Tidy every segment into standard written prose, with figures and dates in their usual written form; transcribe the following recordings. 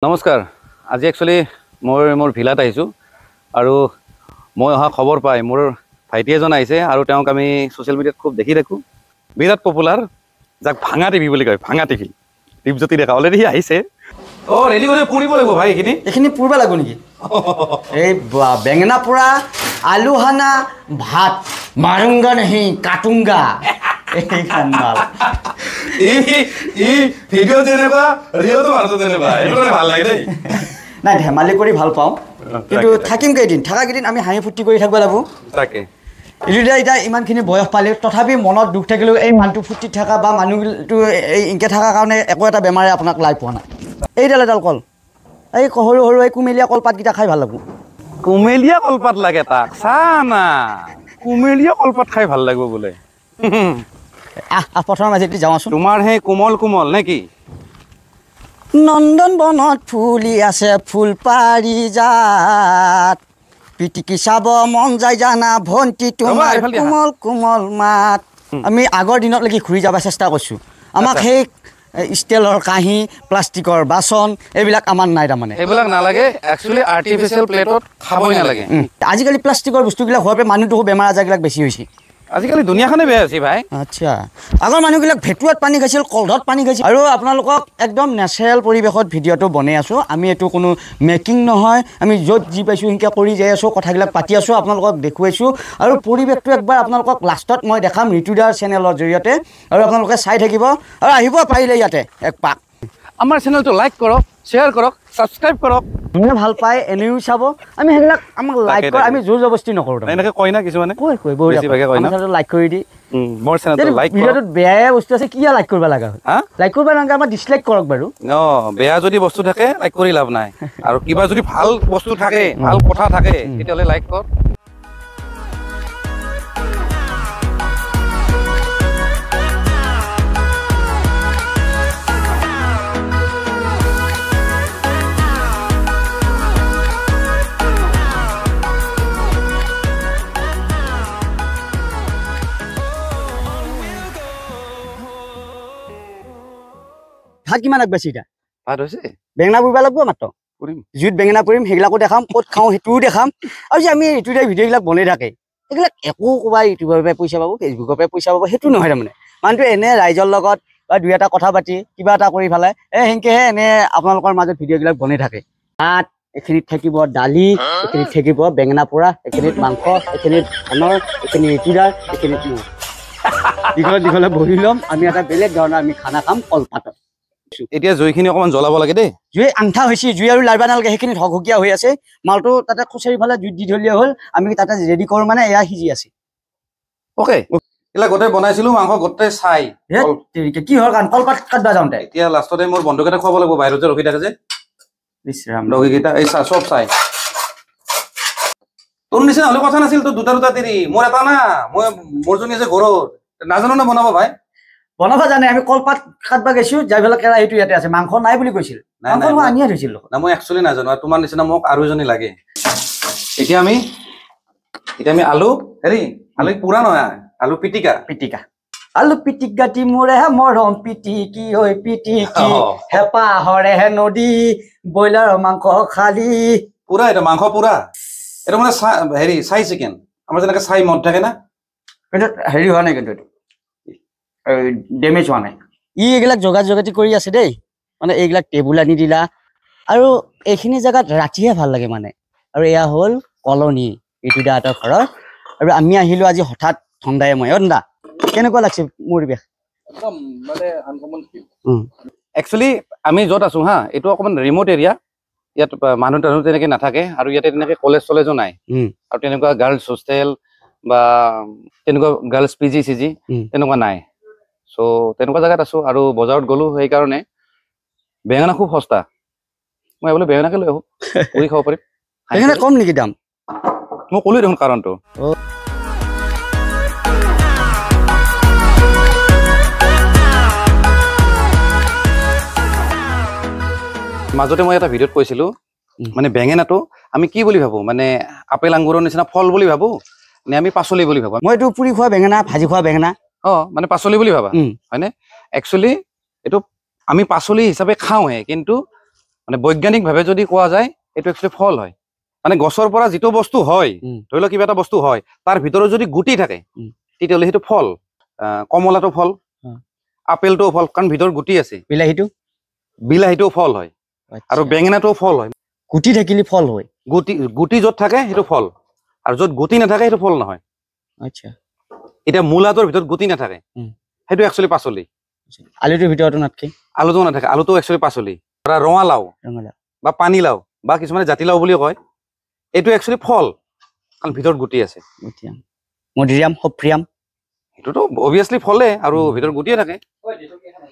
নমস্কাৰ আজি একচুয়ালি মোৰ ভিলাত আহিছো আৰু মই অহা খবৰ পাই মোৰ ভাইটি এজন আহিছে আৰু তেওঁক আমি সোশ্যাল মিডিয়াত খুব দেখি থাকো বিৰাট পপুলাৰ যাক ভাঙা টিভি বুলি কয় ভাঙা টিভি দীপজ্যোতি ডেকা অলৰেডি আহিছে ও ৰেডি কৰি পুৰিব লাগিব ভাই এখিনি পুৰবা লাগব নেকি এই বেঙেনা পুৰা আলু হানা ভাত মাৰুঙ্গা नहीं কাটুঙ্গা এই খানমাল ই ভিডিও যেনেবা ৰিয়েল তো মাৰতো যেনেবা এইটো ভাল লাগে দেই নাই ধেমালি কৰি ভাল পাওঁ কিন্তু থাকিম কেইদিন থাকা কেইদিন আমি হাঁহি ফুৰ্তি কৰি থাকিব লাগিব তাকে এটা ইমানখিনি বয়স পালে তথাপি মনত দুখ থাকিলেও এই মানুহটো ফুৰ্তি থকা বা মানুহটো ইনকে থকাৰ কাৰণে একো এটা বেমাৰে আপোনাক লাই পোৱা নাই এইডাল এডাল কল এই সৰু সৰু এই কুমেলীয়া কলপাতকেইটা খাই ভাল লাগিব কুমেলীয়া কলপাত লাগে তাক চানা কুমেলীয়া কলপাত খাই ভাল লাগিব বোলে পথৰ মাজেদি যাওঁচোন তোমাৰ সেই কোমল কোমল নেকি নন্দন বনত ফুলি আছে ফুল পাৰি যাত পিটিকি চাব মন যায় জানা ভন্টি তোমাৰ কোমল কোমল মাত আমি আগৰ দিনত লাগি ঘূৰি যাব চেষ্টা কৰিছোঁ আমাক সেই ষ্টিলৰ কাঁহী প্লাষ্টিকৰ বাচন এইবিলাক আমাৰ নাই তাৰমানে এইবিলাক নালাগে একচুৱেলি আৰ্টিফিচিয়েল প্লেটত খাবই নালাগে আজিকালি প্লাষ্টিকৰ বস্তুবিলাক হোৱাৰ পৰা মানুহটো বেমাৰ আজাৰবিলাক বেছি হৈছে আজিকালি দুনিয়াখনে বেয়া হৈছে ভাই আচ্ছা আগৰ মানুহবিলাক ভেটুৱাত পানী খাইছিল কলধত পানী খাইছিল আৰু আপোনালোকক একদম নেচাৰেল পৰিৱেশত ভিডিঅ'টো বনাই আছোঁ আমি এইটো কোনো মেকিং নহয় আমি য'ত যি পাইছোঁ সেনেকৈ কৰি যাই আছোঁ কথাবিলাক পাতি আছোঁ আপোনালোকক দেখুৱাইছোঁ আৰু পৰিৱেশটো একবাৰ আপোনালোকক লাষ্টত মই দেখাম ঋতুদাৰ চেনেলৰ জৰিয়তে আৰু আপোনালোকে চাই থাকিব আৰু আহিব পাৰিলে ইয়াতে এক পাক আমাৰ চেনেলটো লাইক কৰক শ্বেয়াৰ কৰক ছাবস্ক্ৰাইব কৰক যোনে ভাল পায় এনেও চাব আমি সেইবিলাক আমাক লাইক কৰা আমি জোৰ জবস্তি নকৰোঁ এনেকৈ কয় না কিছুমানে কৈ লাইক কৰি দি মোৰ চেনেলটো লাইক ভিডিঅ'টোত বেয়া বস্তু আছে কিয় লাইক কৰিব লগা হয় লাইক কৰিব নালাগে আমাৰ ডিছলাইক কৰক বাৰু বেয়া যদি বস্তু থাকে লাইক কৰি লাভ নাই আৰু কিবা যদি ভাল বস্তু থাকে ভাল কথা থাকে তেতিয়াহ'লে লাইক কৰ ভাত কিমান আগবাছি এতিয়া ভাত হৈছে বেঙেনা পুৰিব লাগিব মাত্ৰ জুইত বেঙেনা পুৰিম সেইবিলাকো দেখাম ক'ত খাওঁ সেইটোও দেখাম আৰু যে আমি ইউটিউবে ভিডিঅ'বিলাক বনাই থাকে এইবিলাক একো ক'ৰবাত ইউটিউবৰ পৰা পইচা পাব ফেচবুকৰ পৰা পইচা পাব সেইটো নহয় তাৰমানে মানুহটো এনে ৰাইজৰ লগত বা দুই এটা কথা পাতি কিবা এটা কৰি পেলাই সেনেকৈহে এনে আপোনালোকৰ মাজত ভিডিঅ'বিলাক বনাই থাকে ভাত এইখিনিত থাকিব দালি এইখিনিত থাকিব বেঙেনা পোৰা এইখিনিত মাংস এইখিনিত ধানৰ এইখিনিত ঋতুদাৰ এইখিনিত মোৰ দীঘলে বহি ল'ম আমি এটা বেলেগ ধৰণৰ আমি খানা খাম কলপাতত এতিয়া জুইখিনি অকণমান জ্বলাব লাগে দেই জুই আন্ঠা হৈছে জুই আৰু লাৰবা নালাগে সেইখিনি হকহকীয়া হৈ আছে মালটো তাতে খুচৰি ফালে জুইত দি ধৰিলে হ'ল আমি তাতে ৰেডি কৰোঁ মানে এয়া সিজি আছে অ'কে এইবিলাক গোটেই বনাইছিলোঁ মাংস গোটেই চাই কি হ'ল কাৰণ কলপাত কাটবা যাওঁতে এতিয়া লাষ্টতে মোৰ বন্ধুকেইটা খুৱাব লাগিব বাহিৰত যে ৰখি থাকে যে লগীকেইটা এই চব চাই তোৰ নিচিনা হ'লে কথা নাছিল তোৰ দুটা তিৰি মোৰ এটা না মই মোৰজনী আছে ঘৰত নাজানো না বনাব ভাই বনাব জানে আমি কলপাত কাটবা গৈছোঁ যাই পেলাই কেৰাহীটো ইয়াতে আছে মাংস নাই বুলি কৈছিল আনিয়ে থৈছিলোঁ না মই একচুৱেলি নাজানো তোমাৰ নিচিনা মোক আৰু এজনী লাগে এতিয়া আমি আলু আলু পুৰা নহয় আলু পিটিকা আলু পিটিকা দি মোৰে মৰম পিটিকি ঐ পিটিকি হেঁপাহৰে নদী ব্ৰইলাৰৰ মাংস খালি পুৰা এইটো মাংস পুৰা এইটো মানে চাই চিকেন আমাৰ যেনেকৈ চাই মদ থাকে না কিন্তু হেৰি হোৱা নাই কিন্তু ডেমেজ হোৱা নাই এইবিলাক যোগাযোগতি কৰি আছে দেই মানে এইবিলাক টেবুল আনি দিলা আৰু এইখিনি জেগাত ৰাতিহে ভাল লাগে মানে আৰু এয়া হ'ল কলনী ঋতুদাহঁতৰ ঘৰৰ আৰু আমি আহিলোঁ আজি হঠাৎ ঠাণ্ডাই মই দা কেনেকুৱা লাগছে পৰিৱেশ একদম মানে আনকমন ফিল একচুৱেলি আমি য'ত আছোঁ হা এইটো অকণমান ৰিম'ট এৰিয়া ইয়াত মানুহ তেনেকৈ নাথাকে আৰু ইয়াতে তেনেকৈ কলেজ চলেজো নাই আৰু তেনেকুৱা গাৰ্লছ হোষ্টেল বা তেনেকুৱা গাৰ্লছ পিজি চিজি তেনেকুৱা নাই চ' তেনেকুৱা জেগাত আছোঁ আৰু বজাৰত গ'লোঁ সেইকাৰণে বেঙেনা খুব সস্তা মই বোলে বেঙেনাকে লৈ আহোঁ কৰি খাব পাৰিম বেঙেনা কম নেকি দাম মই ক'লোৱে দেখোন কাৰণটো মাজতে মই এটা ভিডিঅ'ত কৈছিলোঁ মানে বেঙেনাটো আমি কি বুলি ভাবোঁ মানে আপেল আঙুৰৰ নিচিনা ফল বুলি ভাবোঁ নে আমি পাচলি বুলি ভাবোঁ মই এইটো পুৰি খোৱা বেঙেনা ভাজি খোৱা বেঙেনা মানে পাচলি বুলি ভাবা হয়নে একচুৱেলি এইটো আমি পাচলি হিচাপে খাওঁহে কিন্তু মানে বৈজ্ঞানিকভাৱে যদি কোৱা যায় এইটো একচুৱেলি ফল হয় মানে গছৰ পৰা যিটো বস্তু হয় ধৰি লওক কিবা এটা বস্তু হয় তাৰ ভিতৰত যদি গুটি থাকে তেতিয়াহ'লে সেইটো ফল কমলাটো ফল আপেলটো ফল কাৰণ ভিতৰত গুটি আছে বিলাহীটো ফল হয় আৰু বেঙেনাটো ফল হয় গুটি থাকিলে ফল হয় গুটি য'ত থাকে সেইটো ফল আৰু য'ত গুটি নাথাকে সেইটো ফল নহয় আচ্ছা এতিয়া মূলাটোৰ ভিতৰত গুটি নাথাকে সেইটো একচুৱেলি পাচলি আলুটোৰ ভিতৰতো নাথাকে আলুটো নাথাকে আলুটো একচুৱেলি পাচলি ৰঙালাও বা পানীলাও বা কিছুমানে জাতিলাও বুলি কয় এইটো একচুৱেলি ফল কাৰণ ভিতৰত গুটি আছে মধুৰিআম সফ্ৰিয়াম এইটোতো অবভিয়াছলি ফলে আৰু ভিতৰত গুটিয়ে থাকে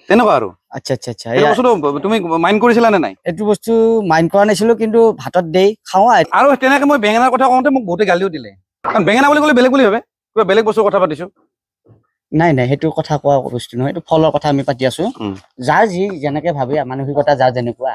তেনেকুৱা আৰু আচ্ছা আচ্ছা আচ্ছা এই বস্তুটো তুমি মাইণ্ড কৰিছিলা নে নাই এইটো বস্তু মাইণ্ড কৰা নাছিলো কিন্তু ভাতত দেই খাওঁ আৰু তেনেকে মই বেঙেনাৰ কথা কওঁতে মোক বহুতে গালিও দিলে কাৰণ বেঙেনা বুলি ক'লে বেলেগ বুলি ভাবে কিবা বেলেগ বস্তুৰ কথা পাতিছো নাই নাই সেইটো কথা কোৱা বস্তু নহয় এইটো ফলৰ কথা আমি পাতি আছো যাৰ যি যেনেকে ভাবে মানসিকতা যাৰ যেনেকুৱা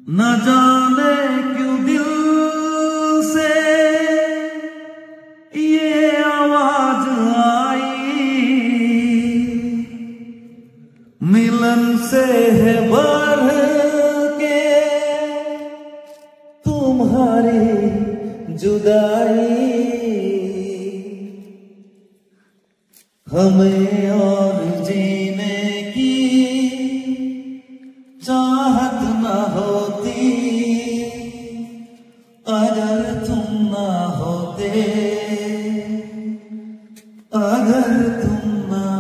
न जाने क्यों दिल से ये आवाज आई मिलन से है बढ़ के तुम्हारी जुदाई हमें और जीने की चाहत न होती अगर तुम ना होते अगर तुम ना